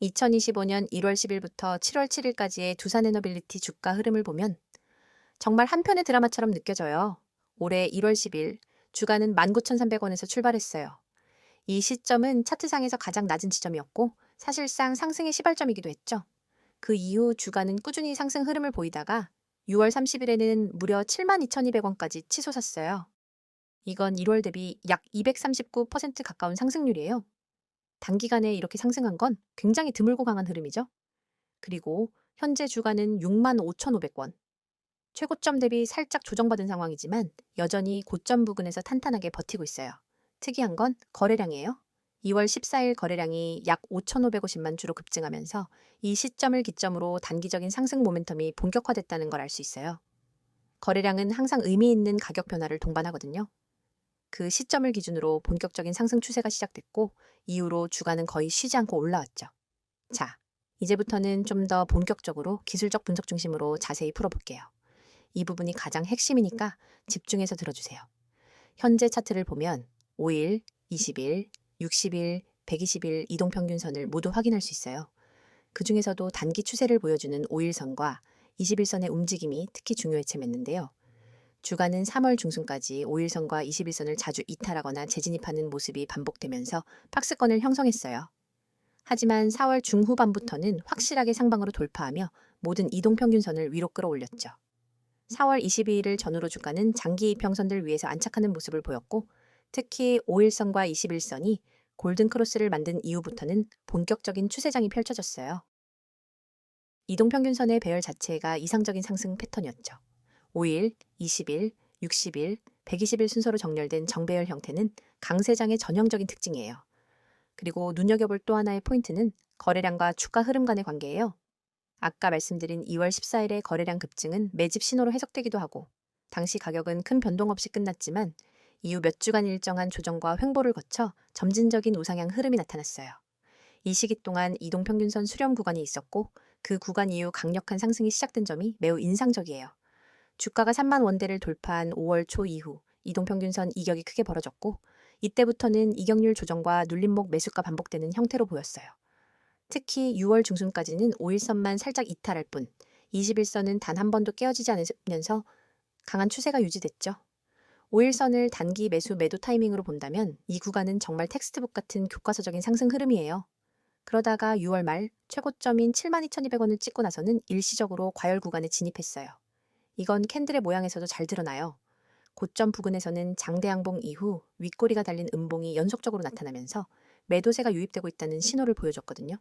2025년 1월 10일부터 7월 7일까지의 두산에너빌리티 주가 흐름을 보면 정말 한 편의 드라마처럼 느껴져요. 올해 1월 10일 주가는 19,300원에서 출발했어요. 이 시점은 차트상에서 가장 낮은 지점이었고 사실상 상승의 시발점이기도 했죠. 그 이후 주가는 꾸준히 상승 흐름을 보이다가 6월 30일에는 무려 72,200원까지 치솟았어요. 이건 1월 대비 약 239% 가까운 상승률이에요. 단기간에 이렇게 상승한 건 굉장히 드물고 강한 흐름이죠. 그리고 현재 주가는 65,500원. 최고점 대비 살짝 조정받은 상황이지만 여전히 고점 부근에서 탄탄하게 버티고 있어요. 특이한 건 거래량이에요. 2월 14일 거래량이 약 5,550만 주로 급증하면서 이 시점을 기점으로 단기적인 상승 모멘텀이 본격화됐다는 걸 알 수 있어요. 거래량은 항상 의미 있는 가격 변화를 동반하거든요. 그 시점을 기준으로 본격적인 상승 추세가 시작됐고 이후로 주가는 거의 쉬지 않고 올라왔죠. 자, 이제부터는 좀 더 본격적으로 기술적 분석 중심으로 자세히 풀어볼게요. 이 부분이 가장 핵심이니까 집중해서 들어주세요. 현재 차트를 보면 5일, 20일, 60일, 120일 이동평균선을 모두 확인할 수 있어요. 그 중에서도 단기 추세를 보여주는 5일선과 21선의 움직임이 특히 중요에 채맸는데요. 주가는 3월 중순까지 5일선과 21선을 자주 이탈하거나 재진입하는 모습이 반복되면서 박스권을 형성했어요. 하지만 4월 중후반부터는 확실하게 상방으로 돌파하며 모든 이동평균선을 위로 끌어올렸죠. 4월 22일을 전후로 주가는 장기 이평선들 위에서 안착하는 모습을 보였고 특히 5일선과 21선이 골든크로스를 만든 이후부터는 본격적인 추세장이 펼쳐졌어요. 이동평균선의 배열 자체가 이상적인 상승 패턴이었죠. 5일, 20일, 60일, 120일 순서로 정렬된 정배열 형태는 강세장의 전형적인 특징이에요. 그리고 눈여겨볼 또 하나의 포인트는 거래량과 주가 흐름 간의 관계예요. 아까 말씀드린 2월 14일의 거래량 급증은 매집 신호로 해석되기도 하고 당시 가격은 큰 변동 없이 끝났지만 이후 몇 주간 일정한 조정과 횡보를 거쳐 점진적인 우상향 흐름이 나타났어요. 이 시기 동안 이동평균선 수렴 구간이 있었고 그 구간 이후 강력한 상승이 시작된 점이 매우 인상적이에요. 주가가 3만 원대를 돌파한 5월 초 이후 이동평균선 이격이 크게 벌어졌고 이때부터는 이격률 조정과 눌림목 매수가 반복되는 형태로 보였어요. 특히 6월 중순까지는 5일선만 살짝 이탈할 뿐 21선은 단 한 번도 깨어지지 않으면서 강한 추세가 유지됐죠. 5일선을 단기 매도 타이밍으로 본다면 이 구간은 정말 텍스트북 같은 교과서적인 상승 흐름이에요. 그러다가 6월 말 최고점인 72,200원을 찍고 나서는 일시적으로 과열 구간에 진입했어요. 이건 캔들의 모양에서도 잘 드러나요. 고점 부근에서는 장대 양봉 이후 윗꼬리가 달린 음봉이 연속적으로 나타나면서 매도세가 유입되고 있다는 신호를 보여줬거든요.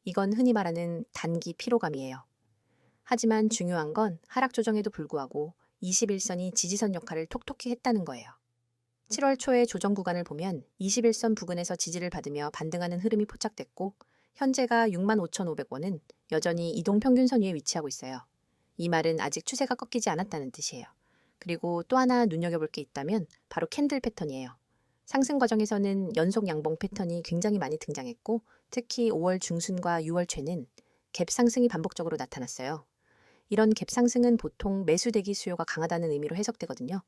이건 흔히 말하는 단기 피로감이에요. 하지만 중요한 건 하락 조정에도 불구하고 21선이 지지선 역할을 톡톡히 했다는 거예요. 7월 초의 조정 구간을 보면 21선 부근에서 지지를 받으며 반등하는 흐름이 포착됐고 현재가 65,500원은 여전히 이동평균선 위에 위치하고 있어요. 이 말은 아직 추세가 꺾이지 않았다는 뜻이에요. 그리고 또 하나 눈여겨볼 게 있다면 바로 캔들 패턴이에요. 상승 과정에서는 연속 양봉 패턴이 굉장히 많이 등장했고 특히 5월 중순과 6월 최는 갭 상승이 반복적으로 나타났어요. 이런 갭 상승은 보통 매수 대기 수요가 강하다는 의미로 해석되거든요.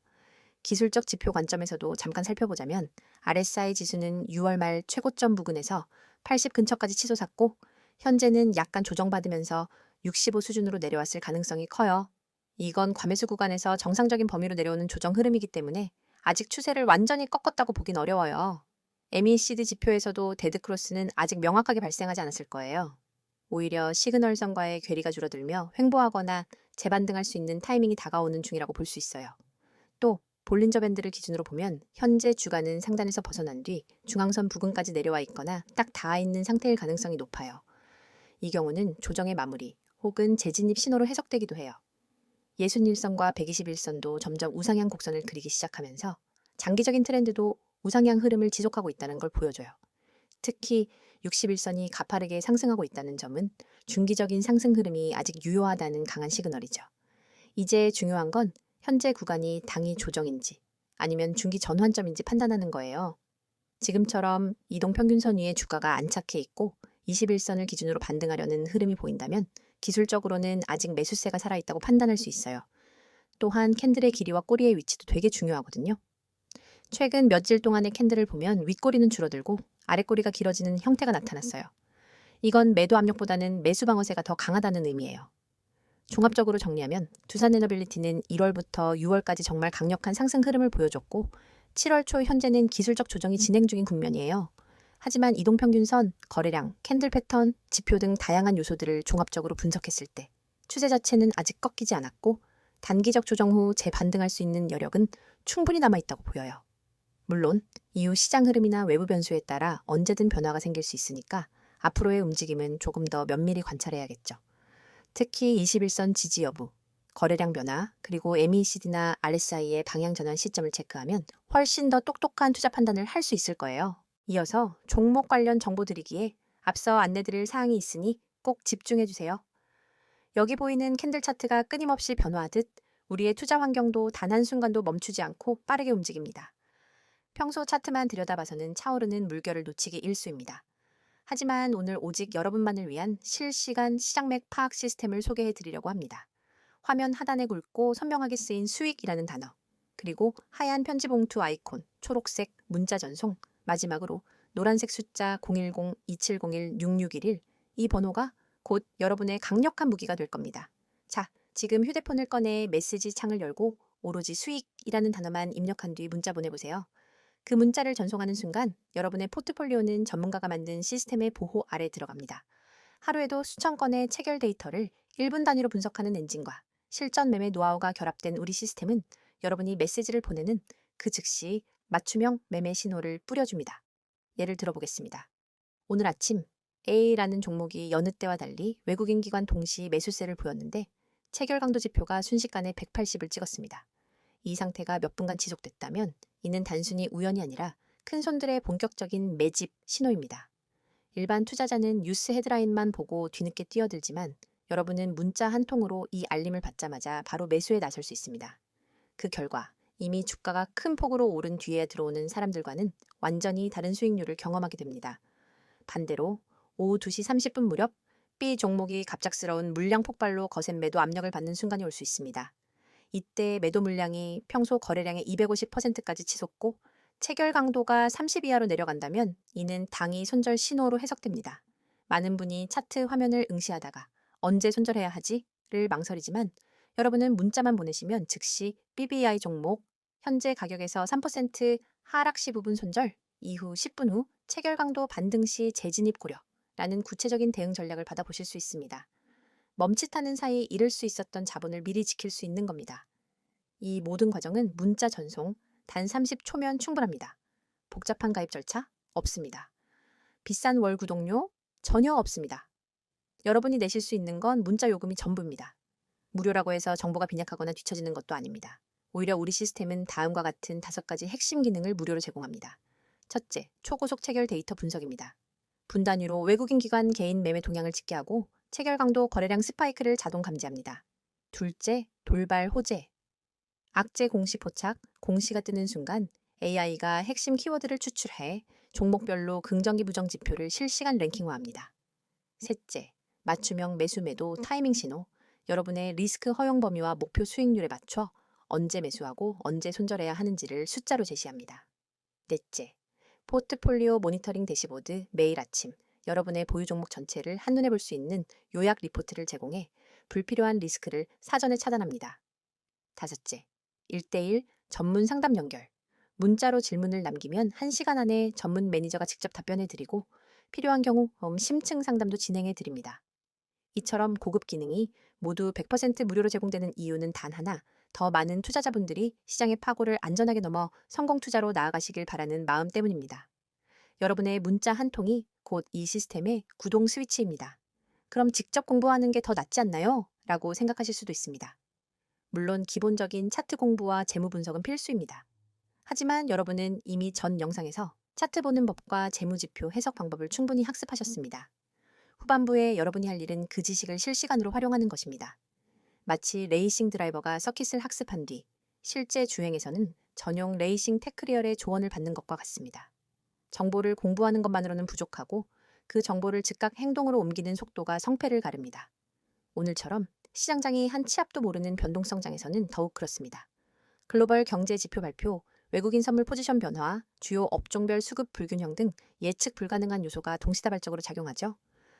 기술적 지표 관점에서도 잠깐 살펴보자면 RSI 지수는 6월 말 최고점 부근에서 80 근처까지 치솟았고 현재는 약간 조정받으면서 65 수준으로 내려왔을 가능성이 커요. 이건 과매수 구간에서 정상적인 범위로 내려오는 조정 흐름이기 때문에 아직 추세를 완전히 꺾었다고 보긴 어려워요. MECD 지표에서도 데드크로스는 아직 명확하게 발생하지 않았을 거예요. 오히려 시그널선과의 괴리가 줄어들며 횡보하거나 재반등할 수 있는 타이밍이 다가오는 중이라고 볼 수 있어요. 또 볼린저 밴드를 기준으로 보면 현재 주가는 상단에서 벗어난 뒤 중앙선 부근까지 내려와 있거나 딱 닿아 있는 상태일 가능성이 높아요. 이 경우는 조정의 마무리 혹은 재진입 신호로 해석되기도 해요. 61선과 121선도 점점 우상향 곡선을 그리기 시작하면서 장기적인 트렌드도 우상향 흐름을 지속하고 있다는 걸 보여줘요. 특히 61선이 가파르게 상승하고 있다는 점은 중기적인 상승 흐름이 아직 유효하다는 강한 시그널이죠. 이제 중요한 건 현재 구간이 당이 조정인지 아니면 중기 전환점인지 판단하는 거예요. 지금처럼 이동평균선 위에 주가가 안착해 있고 21선을 기준으로 반등하려는 흐름이 보인다면 기술적으로는 아직 매수세가 살아있다고 판단할 수 있어요. 또한 캔들의 길이와 꼬리의 위치도 되게 중요하거든요. 최근 며칠 동안의 캔들을 보면 윗꼬리는 줄어들고 아랫꼬리가 길어지는 형태가 나타났어요. 이건 매도 압력보다는 매수 방어세가 더 강하다는 의미예요. 종합적으로 정리하면 두산에너빌리티는 1월부터 6월까지 정말 강력한 상승 흐름을 보여줬고 7월 초 현재는 기술적 조정이 진행 중인 국면이에요. 하지만 이동평균선, 거래량, 캔들 패턴, 지표 등 다양한 요소들을 종합적으로 분석했을 때 추세 자체는 아직 꺾이지 않았고 단기적 조정 후 재반등할 수 있는 여력은 충분히 남아있다고 보여요. 물론 이후 시장 흐름이나 외부 변수에 따라 언제든 변화가 생길 수 있으니까 앞으로의 움직임은 조금 더 면밀히 관찰해야겠죠. 특히 21선 지지 여부, 거래량 변화, 그리고 MECD나 RSI의 방향 전환 시점을 체크하면 훨씬 더 똑똑한 투자 판단을 할 수 있을 거예요. 이어서 종목 관련 정보 드리기에 앞서 안내드릴 사항이 있으니 꼭 집중해주세요. 여기 보이는 캔들 차트가 끊임없이 변화하듯 우리의 투자 환경도 단 한순간도 멈추지 않고 빠르게 움직입니다. 평소 차트만 들여다봐서는 차오르는 물결을 놓치기 일쑤입니다. 하지만 오늘 오직 여러분만을 위한 실시간 시장맥 파악 시스템을 소개해 드리려고 합니다. 화면 하단에 굵고 선명하게 쓰인 수익이라는 단어, 그리고 하얀 편지 봉투 아이콘, 초록색 문자 전송, 마지막으로 노란색 숫자 010-2701-6611, 이 번호가 곧 여러분의 강력한 무기가 될 겁니다. 자, 지금 휴대폰을 꺼내 메시지 창을 열고 오로지 수익이라는 단어만 입력한 뒤 문자 보내보세요. 그 문자를 전송하는 순간 여러분의 포트폴리오는 전문가가 만든 시스템의 보호 아래 들어갑니다. 하루에도 수천 건의 체결 데이터를 1분 단위로 분석하는 엔진과 실전 매매 노하우가 결합된 우리 시스템은 여러분이 메시지를 보내는 그 즉시 맞춤형 매매 신호를 뿌려줍니다. 예를 들어보겠습니다. 오늘 아침 A라는 종목이 여느 때와 달리 외국인 기관 동시 매수세를 보였는데 체결 강도 지표가 순식간에 180을 찍었습니다. 이 상태가 몇 분간 지속됐다면 이는 단순히 우연이 아니라 큰손들의 본격적인 매집 신호입니다. 일반 투자자는 뉴스 헤드라인만 보고 뒤늦게 뛰어들지만 여러분은 문자 한 통으로 이 알림을 받자마자 바로 매수에 나설 수 있습니다. 그 결과 이미 주가가 큰 폭으로 오른 뒤에 들어오는 사람들과는 완전히 다른 수익률을 경험하게 됩니다. 반대로 오후 2시 30분 무렵 B 종목이 갑작스러운 물량 폭발로 거센 매도 압력을 받는 순간이 올 수 있습니다. 이때 매도 물량이 평소 거래량의 250%까지 치솟고 체결 강도가 30 이하로 내려간다면 이는 당위 손절 신호로 해석됩니다. 많은 분이 차트 화면을 응시하다가 언제 손절해야 하지?를 망설이지만 여러분은 문자만 보내시면 즉시 BBI 종목 현재 가격에서 3% 하락 시 부분 손절, 이후 10분 후 체결 강도 반등 시 재진입 고려라는 구체적인 대응 전략을 받아보실 수 있습니다. 멈칫하는 사이 잃을 수 있었던 자본을 미리 지킬 수 있는 겁니다. 이 모든 과정은 문자 전송 단 30초면 충분합니다. 복잡한 가입 절차 없습니다. 비싼 월 구독료 전혀 없습니다. 여러분이 내실 수 있는 건 문자 요금이 전부입니다. 무료라고 해서 정보가 빈약하거나 뒤처지는 것도 아닙니다. 오히려 우리 시스템은 다음과 같은 5가지 핵심 기능을 무료로 제공합니다. 첫째, 초고속 체결 데이터 분석입니다. 분 단위로 외국인 기관 개인 매매 동향을 집계하고 체결 강도 거래량 스파이크를 자동 감지합니다. 둘째, 돌발 호재. 악재 공시 포착, 공시가 뜨는 순간 AI가 핵심 키워드를 추출해 종목별로 긍정기 부정 지표를 실시간 랭킹화합니다. 셋째, 맞춤형 매수 매도 타이밍 신호. 여러분의 리스크 허용 범위와 목표 수익률에 맞춰 언제 매수하고 언제 손절해야 하는지를 숫자로 제시합니다. 넷째, 포트폴리오 모니터링 대시보드 매일 아침 여러분의 보유 종목 전체를 한눈에 볼 수 있는 요약 리포트를 제공해 불필요한 리스크를 사전에 차단합니다. 다섯째, 1대1 전문 상담 연결. 문자로 질문을 남기면 1시간 안에 전문 매니저가 직접 답변해 드리고 필요한 경우 심층 상담도 진행해 드립니다. 이처럼 고급 기능이 모두 100% 무료로 제공되는 이유는 단 하나, 더 많은 투자자분들이 시장의 파고를 안전하게 넘어 성공 투자로 나아가시길 바라는 마음 때문입니다. 여러분의 문자 한 통이 곧 이 시스템의 구동 스위치입니다. 그럼 직접 공부하는 게 더 낫지 않나요? 라고 생각하실 수도 있습니다. 물론 기본적인 차트 공부와 재무 분석은 필수입니다. 하지만 여러분은 이미 전 영상에서 차트 보는 법과 재무지표 해석 방법을 충분히 학습하셨습니다. 후반부에 여러분이 할 일은 그 지식을 실시간으로 활용하는 것입니다. 마치 레이싱 드라이버가 서킷을 학습한 뒤 실제 주행에서는 전용 레이싱 테크리얼의 조언을 받는 것과 같습니다. 정보를 공부하는 것만으로는 부족하고 그 정보를 즉각 행동으로 옮기는 속도가 성패를 가릅니다. 오늘처럼 시장장이 한 치 앞도 모르는 변동성장에서는 더욱 그렇습니다. 글로벌 경제 지표 발표, 외국인 선물 포지션 변화, 주요 업종별 수급 불균형 등 예측 불가능한 요소가 동시다발적으로 작용하죠.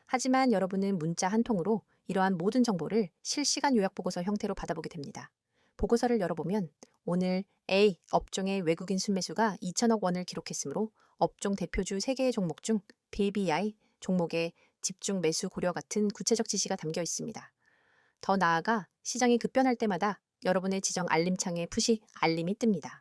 하지만 여러분은 문자 한 통으로 이러한 모든 정보를 실시간 요약 보고서 형태로 받아보게 됩니다. 보고서를 열어보면 오늘 A 업종의 외국인 순매수가 2천억 원을 기록했으므로 업종 대표주 3개의 종목 중 BBI 종목의 집중 매수 고려 같은 구체적 지시가 담겨 있습니다. 더 나아가 시장이 급변할 때마다 여러분의 지정 알림창에 푸시 알림이 뜹니다.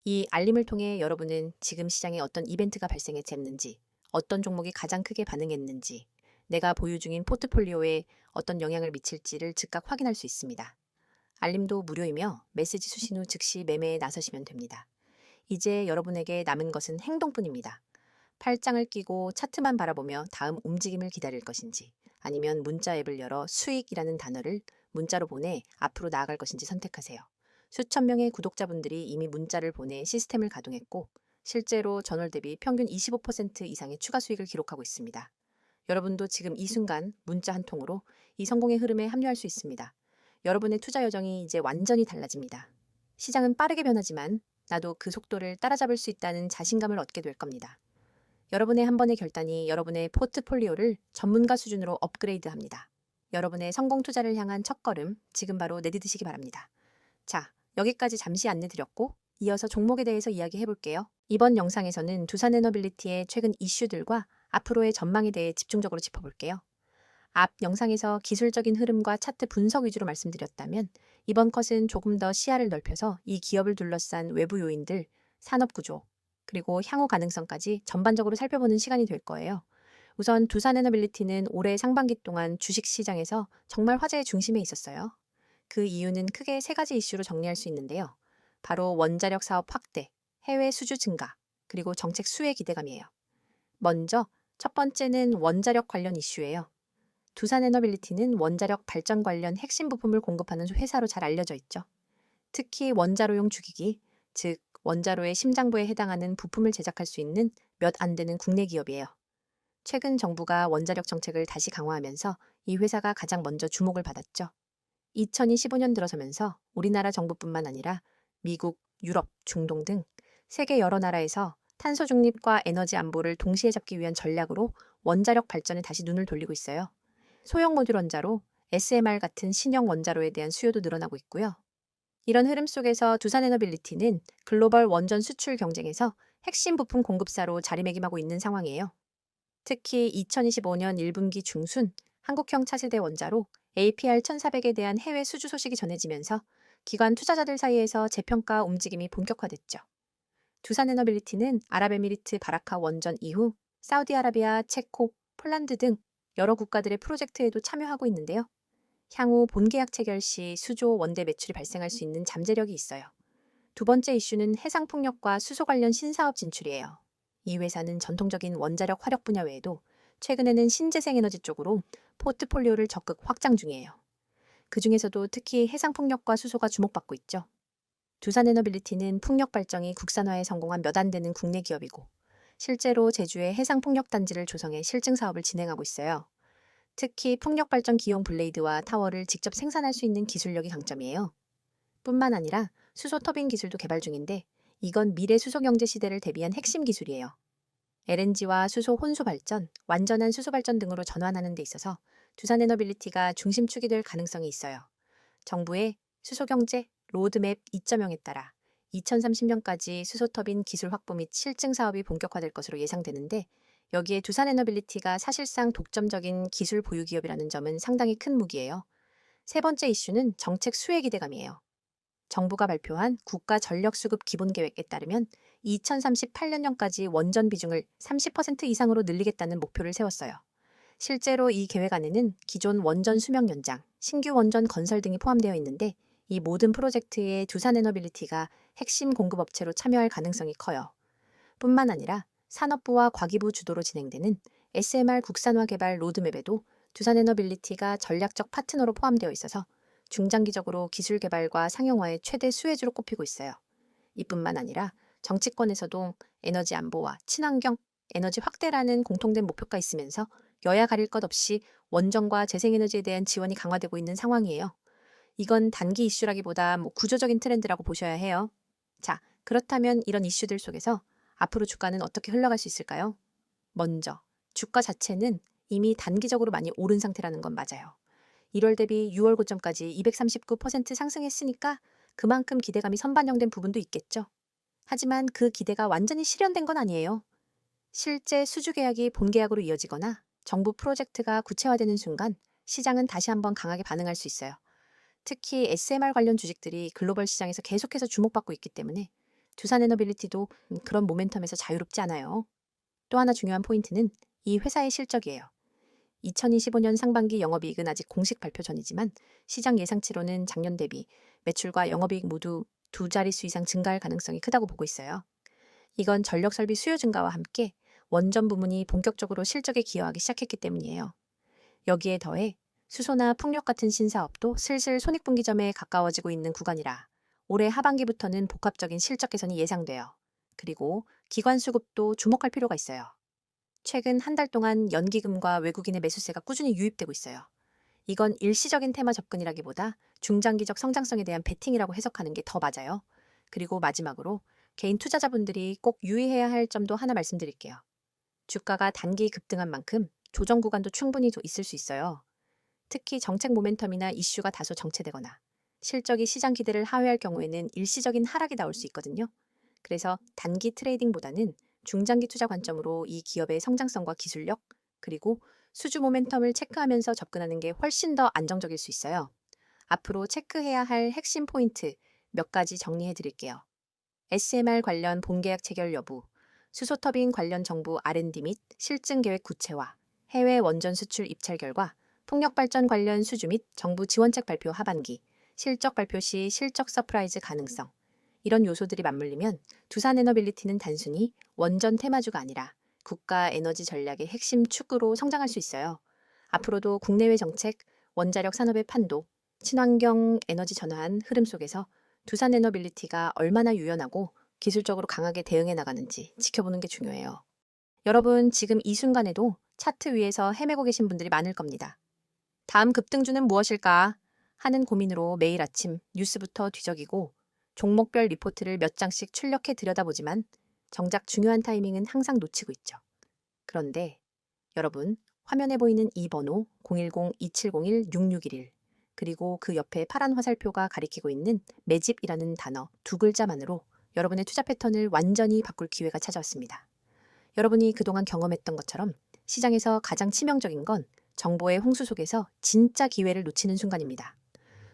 이 알림을 통해 여러분은 지금 시장에 어떤 이벤트가 발생했는지, 어떤 종목이 가장 크게 반응했는지, 내가 보유 중인 포트폴리오에 어떤 영향을 미칠지를 즉각 확인할 수 있습니다. 알림도 무료이며 메시지 수신 후 즉시 매매에 나서시면 됩니다. 이제 여러분에게 남은 것은 행동뿐입니다. 팔짱을 끼고 차트만 바라보며 다음 움직임을 기다릴 것인지, 아니면 문자 앱을 열어 수익이라는 단어를 문자로 보내 앞으로 나아갈 것인지 선택하세요. 수천 명의 구독자분들이 이미 문자를 보내 시스템을 가동했고 실제로 전월 대비 평균 25% 이상의 추가 수익을 기록하고 있습니다. 여러분도 지금 이 순간 문자 한 통으로 이 성공의 흐름에 합류할 수 있습니다. 여러분의 투자 여정이 이제 완전히 달라집니다. 시장은 빠르게 변하지만 나도 그 속도를 따라잡을 수 있다는 자신감을 얻게 될 겁니다. 여러분의 한 번의 결단이 여러분의 포트폴리오를 전문가 수준으로 업그레이드합니다. 여러분의 성공 투자를 향한 첫걸음 지금 바로 내디디시기 바랍니다. 자, 여기까지 잠시 안내드렸고 이어서 종목에 대해서 이야기해 볼게요. 이번 영상에서는 두산에너빌리티의 최근 이슈들과 앞으로의 전망에 대해 집중적으로 짚어볼게요. 앞 영상에서 기술적인 흐름과 차트 분석 위주로 말씀드렸다면 이번 컷은 조금 더 시야를 넓혀서 이 기업을 둘러싼 외부 요인들, 산업 구조, 그리고 향후 가능성까지 전반적으로 살펴보는 시간이 될 거예요. 우선 두산에너빌리티는 올해 상반기 동안 주식시장에서 정말 화제의 중심에 있었어요. 그 이유는 크게 3가지 이슈로 정리할 수 있는데요. 바로 원자력 사업 확대, 해외 수주 증가, 그리고 정책 수혜 기대감이에요. 먼저 첫 번째는 원자력 관련 이슈예요. 두산에너빌리티는 원자력 발전 관련 핵심 부품을 공급하는 회사로 잘 알려져 있죠. 특히 원자로용 주기기, 즉 원자로의 심장부에 해당하는 부품을 제작할 수 있는 몇 안 되는 국내 기업이에요. 최근 정부가 원자력 정책을 다시 강화하면서 이 회사가 가장 먼저 주목을 받았죠. 2025년 들어서면서 우리나라 정부뿐만 아니라 미국, 유럽, 중동 등 세계 여러 나라에서 탄소 중립과 에너지 안보를 동시에 잡기 위한 전략으로 원자력 발전에 다시 눈을 돌리고 있어요. 소형 모듈 원자로, SMR 같은 신형 원자로에 대한 수요도 늘어나고 있고요. 이런 흐름 속에서 두산에너빌리티는 글로벌 원전 수출 경쟁에서 핵심 부품 공급사로 자리매김하고 있는 상황이에요. 특히 2025년 1분기 중순 한국형 차세대 원자로 APR1400에 대한 해외 수주 소식이 전해지면서 기관 투자자들 사이에서 재평가 움직임이 본격화됐죠. 두산에너빌리티는 아랍에미리트 바라카 원전 이후 사우디아라비아, 체코, 폴란드 등 여러 국가들의 프로젝트에도 참여하고 있는데요. 향후 본계약 체결 시 수조 원대 매출이 발생할 수 있는 잠재력이 있어요. 두 번째 이슈는 해상풍력과 수소 관련 신사업 진출이에요. 이 회사는 전통적인 원자력 화력 분야 외에도 최근에는 신재생에너지 쪽으로 포트폴리오를 적극 확장 중이에요. 그 중에서도 특히 해상풍력과 수소가 주목받고 있죠. 두산에너빌리티는 풍력 발전이 국산화에 성공한 몇 안 되는 국내 기업이고 실제로 제주에 해상풍력 단지를 조성해 실증 사업을 진행하고 있어요. 특히 풍력 발전 기용 블레이드와 타워를 직접 생산할 수 있는 기술력이 강점이에요. 뿐만 아니라 수소 터빈 기술도 개발 중인데 이건 미래 수소 경제 시대를 대비한 핵심 기술이에요. LNG와 수소 혼수 발전, 완전한 수소 발전 등으로 전환하는 데 있어서 두산에너빌리티가 중심축이 될 가능성이 있어요. 정부의 수소경제 로드맵 2.0에 따라 2030년까지 수소터빈 기술 확보 및 실증 사업이 본격화될 것으로 예상되는데 여기에 두산에너빌리티가 사실상 독점적인 기술 보유 기업이라는 점은 상당히 큰 무기예요. 세 번째 이슈는 정책 수혜 기대감이에요. 정부가 발표한 국가 전력 수급 기본 계획에 따르면 2038년까지 원전 비중을 30% 이상으로 늘리겠다는 목표를 세웠어요. 실제로 이 계획 안에는 기존 원전 수명 연장, 신규 원전 건설 등이 포함되어 있는데 이 모든 프로젝트에 두산에너빌리티가 핵심 공급업체로 참여할 가능성이 커요. 뿐만 아니라 산업부와 과기부 주도로 진행되는 SMR 국산화 개발 로드맵에도 두산에너빌리티가 전략적 파트너로 포함되어 있어서 중장기적으로 기술 개발과 상용화의 최대 수혜주로 꼽히고 있어요. 이뿐만 아니라 정치권에서도 에너지 안보와 친환경, 에너지 확대라는 공통된 목표가 있으면서 여야 가릴 것 없이 원전과 재생에너지에 대한 지원이 강화되고 있는 상황이에요. 이건 단기 이슈라기보다 구조적인 트렌드라고 보셔야 해요. 자, 그렇다면 이런 이슈들 속에서 앞으로 주가는 어떻게 흘러갈 수 있을까요? 먼저, 주가 자체는 이미 단기적으로 많이 오른 상태라는 건 맞아요. 1월 대비 6월 고점까지 239% 상승했으니까 그만큼 기대감이 선반영된 부분도 있겠죠. 하지만 그 기대가 완전히 실현된 건 아니에요. 실제 수주 계약이 본 계약으로 이어지거나 정부 프로젝트가 구체화되는 순간 시장은 다시 한번 강하게 반응할 수 있어요. 특히 SMR 관련 주식들이 글로벌 시장에서 계속해서 주목받고 있기 때문에 두산에너빌리티도 그런 모멘텀에서 자유롭지 않아요. 또 하나 중요한 포인트는 이 회사의 실적이에요. 2025년 상반기 영업이익은 아직 공식 발표 전이지만 시장 예상치로는 작년 대비 매출과 영업이익 모두 두 자릿수 이상 증가할 가능성이 크다고 보고 있어요. 이건 전력 설비 수요 증가와 함께 원전 부문이 본격적으로 실적에 기여하기 시작했기 때문이에요. 여기에 더해 수소나 풍력 같은 신사업도 슬슬 손익분기점에 가까워지고 있는 구간이라 올해 하반기부터는 복합적인 실적 개선이 예상돼요. 그리고 기관 수급도 주목할 필요가 있어요. 최근 한 달 동안 연기금과 외국인의 매수세가 꾸준히 유입되고 있어요. 이건 일시적인 테마 접근이라기보다 중장기적 성장성에 대한 베팅이라고 해석하는 게 더 맞아요. 그리고 마지막으로 개인 투자자분들이 꼭 유의해야 할 점도 하나 말씀드릴게요. 주가가 단기 급등한 만큼 조정 구간도 충분히 있을 수 있어요. 특히 정책 모멘텀이나 이슈가 다소 정체되거나 실적이 시장 기대를 하회할 경우에는 일시적인 하락이 나올 수 있거든요. 그래서 단기 트레이딩보다는 중장기 투자 관점으로 이 기업의 성장성과 기술력, 그리고 수주 모멘텀을 체크하면서 접근하는 게 훨씬 더 안정적일 수 있어요. 앞으로 체크해야 할 핵심 포인트 몇 가지 정리해 드릴게요. SMR 관련 본계약 체결 여부, 수소터빈 관련 정부 R&D 및 실증 계획 구체화, 해외 원전 수출 입찰 결과, 풍력발전 관련 수주 및 정부 지원책 발표 하반기, 실적 발표 시 실적 서프라이즈 가능성. 이런 요소들이 맞물리면 두산에너빌리티는 단순히 원전 테마주가 아니라 국가 에너지 전략의 핵심 축으로 성장할 수 있어요. 앞으로도 국내외 정책, 원자력 산업의 판도, 친환경 에너지 전환 흐름 속에서 두산에너빌리티가 얼마나 유연하고 기술적으로 강하게 대응해 나가는지 지켜보는 게 중요해요. 여러분, 지금 이 순간에도 차트 위에서 헤매고 계신 분들이 많을 겁니다. 다음 급등주는 무엇일까 하는 고민으로 매일 아침 뉴스부터 뒤적이고 종목별 리포트를 몇 장씩 출력해 들여다보지만 정작 중요한 타이밍은 항상 놓치고 있죠. 그런데 여러분, 화면에 보이는 이 번호 010-2701-6611 그리고 그 옆에 파란 화살표가 가리키고 있는 매집이라는 단어 두 글자만으로 여러분의 투자 패턴을 완전히 바꿀 기회가 찾아왔습니다. 여러분이 그동안 경험했던 것처럼 시장에서 가장 치명적인 건 정보의 홍수 속에서 진짜 기회를 놓치는 순간입니다.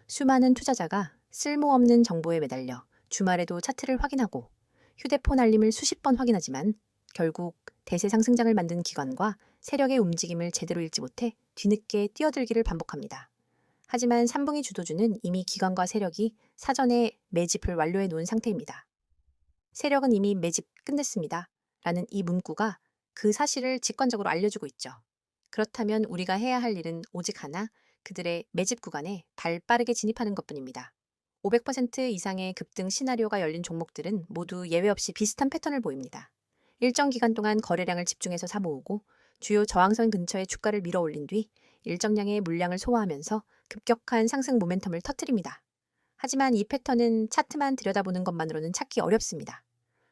수많은 투자자가 쓸모없는 정보에 매달려 주말에도 차트를 확인하고 휴대폰 알림을 수십 번 확인하지만 결국 대세 상승장을 만든 기관과 세력의 움직임을 제대로 읽지 못해 뒤늦게 뛰어들기를 반복합니다. 하지만 삼봉이 주도주는 이미 기관과 세력이 사전에 매집을 완료해 놓은 상태입니다. 세력은 이미 매집 끝냈습니다. 라는 이 문구가 그 사실을 직관적으로 알려주고 있죠. 그렇다면 우리가 해야 할 일은 오직 하나, 그들의 매집 구간에 발 빠르게 진입하는 것뿐입니다. 500% 이상의 급등 시나리오가 열린 종목들은 모두 예외 없이 비슷한 패턴을 보입니다. 일정 기간 동안 거래량을 집중해서 사모으고 주요 저항선 근처에 주가를 밀어 올린 뒤 일정량의 물량을 소화하면서 급격한 상승 모멘텀을 터뜨립니다. 하지만 이 패턴은 차트만 들여다보는 것만으로는 찾기 어렵습니다.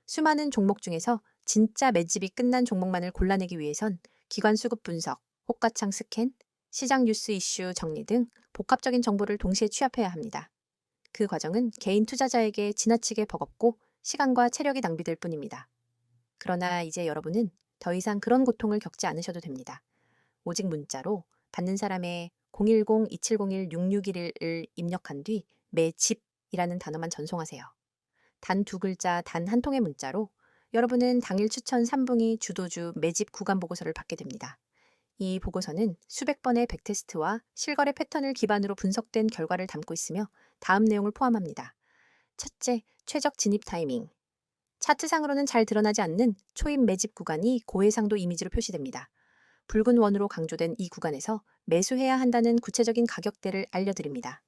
수많은 종목 중에서 진짜 매집이 끝난 종목만을 골라내기 위해선 기관 수급 분석, 호가창 스캔, 시장 뉴스 이슈 정리 등 복합적인 정보를 동시에 취합해야 합니다. 그 과정은 개인 투자자에게 지나치게 버겁고 시간과 체력이 낭비될 뿐입니다. 그러나 이제 여러분은 더 이상 그런 고통을 겪지 않으셔도 됩니다. 오직 문자로 받는 사람의 010-2701-6611을 입력한 뒤 매집이라는 단어만 전송하세요. 단 두 글자, 단 한 통의 문자로 여러분은 당일 추천 3분기 주도주 매집 구간 보고서를 받게 됩니다. 이 보고서는 수백 번의 백테스트와 실거래 패턴을 기반으로 분석된 결과를 담고 있으며 다음 내용을 포함합니다. 첫째, 최적 진입 타이밍. 차트상으로는 잘 드러나지 않는 초입 매집 구간이 고해상도 이미지로 표시됩니다. 붉은 원으로 강조된 이 구간에서 매수해야 한다는 구체적인 가격대를 알려드립니다.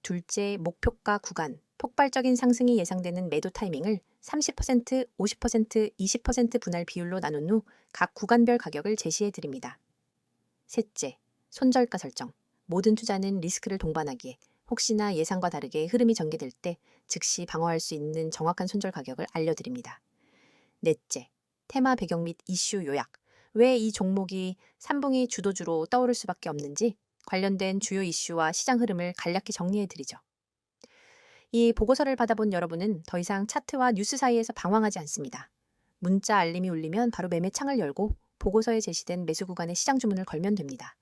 둘째, 목표가 구간. 폭발적인 상승이 예상되는 매도 타이밍을 30%, 50%, 20% 분할 비율로 나눈 후 각 구간별 가격을 제시해 드립니다. 셋째, 손절가 설정. 모든 투자는 리스크를 동반하기에 혹시나 예상과 다르게 흐름이 전개될 때 즉시 방어할 수 있는 정확한 손절 가격을 알려드립니다. 넷째, 테마 배경 및 이슈 요약. 왜 이 종목이 삼봉이 주도주로 떠오를 수밖에 없는지 관련된 주요 이슈와 시장 흐름을 간략히 정리해드리죠. 이 보고서를 받아본 여러분은 더 이상 차트와 뉴스 사이에서 방황하지 않습니다. 문자 알림이 울리면 바로 매매창을 열고 보고서에 제시된 매수 구간의 시장 주문을 걸면 됩니다.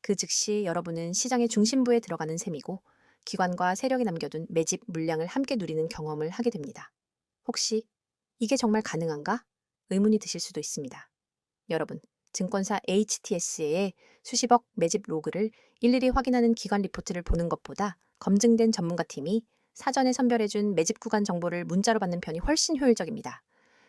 그 즉시 여러분은 시장의 중심부에 들어가는 셈이고 기관과 세력이 남겨둔 매집 물량을 함께 누리는 경험을 하게 됩니다. 혹시 이게 정말 가능한가? 의문이 드실 수도 있습니다. 여러분, 증권사 HTS의 수십억 매집 로그를 일일이 확인하는 기관 리포트를 보는 것보다 검증된 전문가팀이 사전에 선별해준 매집 구간 정보를 문자로 받는 편이 훨씬 효율적입니다.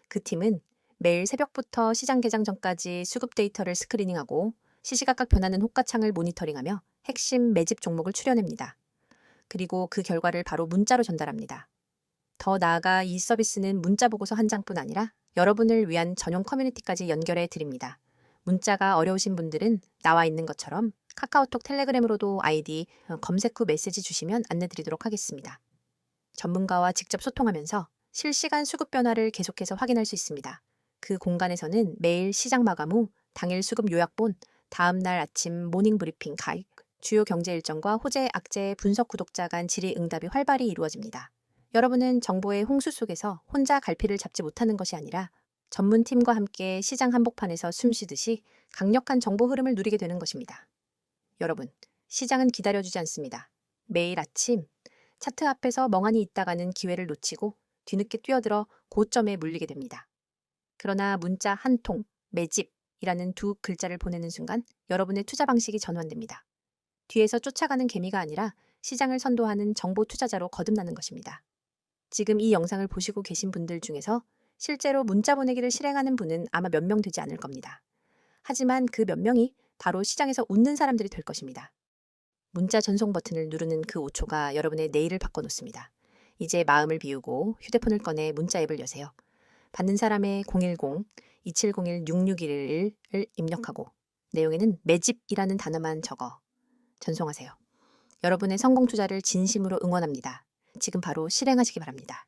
그 팀은 매일 새벽부터 시장 개장 전까지 수급 데이터를 스크리닝하고 시시각각 변하는 호가창을 모니터링하며 핵심 매집 종목을 추려냅니다. 그리고 그 결과를 바로 문자로 전달합니다. 더 나아가 이 서비스는 문자 보고서 한 장뿐 아니라 여러분을 위한 전용 커뮤니티까지 연결해 드립니다. 문자가 어려우신 분들은 나와 있는 것처럼 카카오톡 텔레그램으로도 아이디 검색 후 메시지 주시면 안내드리도록 하겠습니다. 전문가와 직접 소통하면서 실시간 수급 변화를 계속해서 확인할 수 있습니다. 그 공간에서는 매일 시장 마감 후 당일 수급 요약본, 다음 날 아침 모닝 브리핑 가입, 주요 경제 일정과 호재, 악재, 분석 구독자 간 질의응답이 활발히 이루어집니다. 여러분은 정보의 홍수 속에서 혼자 갈피를 잡지 못하는 것이 아니라 전문팀과 함께 시장 한복판에서 숨쉬듯이 강력한 정보 흐름을 누리게 되는 것입니다. 여러분, 시장은 기다려주지 않습니다. 매일 아침 차트 앞에서 멍하니 있다가는 기회를 놓치고 뒤늦게 뛰어들어 고점에 물리게 됩니다. 그러나 문자 한 통, 매집이라는 두 글자를 보내는 순간 여러분의 투자 방식이 전환됩니다. 뒤에서 쫓아가는 개미가 아니라 시장을 선도하는 정보 투자자로 거듭나는 것입니다. 지금 이 영상을 보시고 계신 분들 중에서 실제로 문자 보내기를 실행하는 분은 아마 몇 명 되지 않을 겁니다. 하지만 그 몇 명이 바로 시장에서 웃는 사람들이 될 것입니다. 문자 전송 버튼을 누르는 그 5초가 여러분의 내일을 바꿔놓습니다. 이제 마음을 비우고 휴대폰을 꺼내 문자 앱을 여세요. 받는 사람의 010-2701-6611을 입력하고 내용에는 매집이라는 단어만 적어 전송하세요. 여러분의 성공 투자를 진심으로 응원합니다. 지금 바로 실행하시기 바랍니다.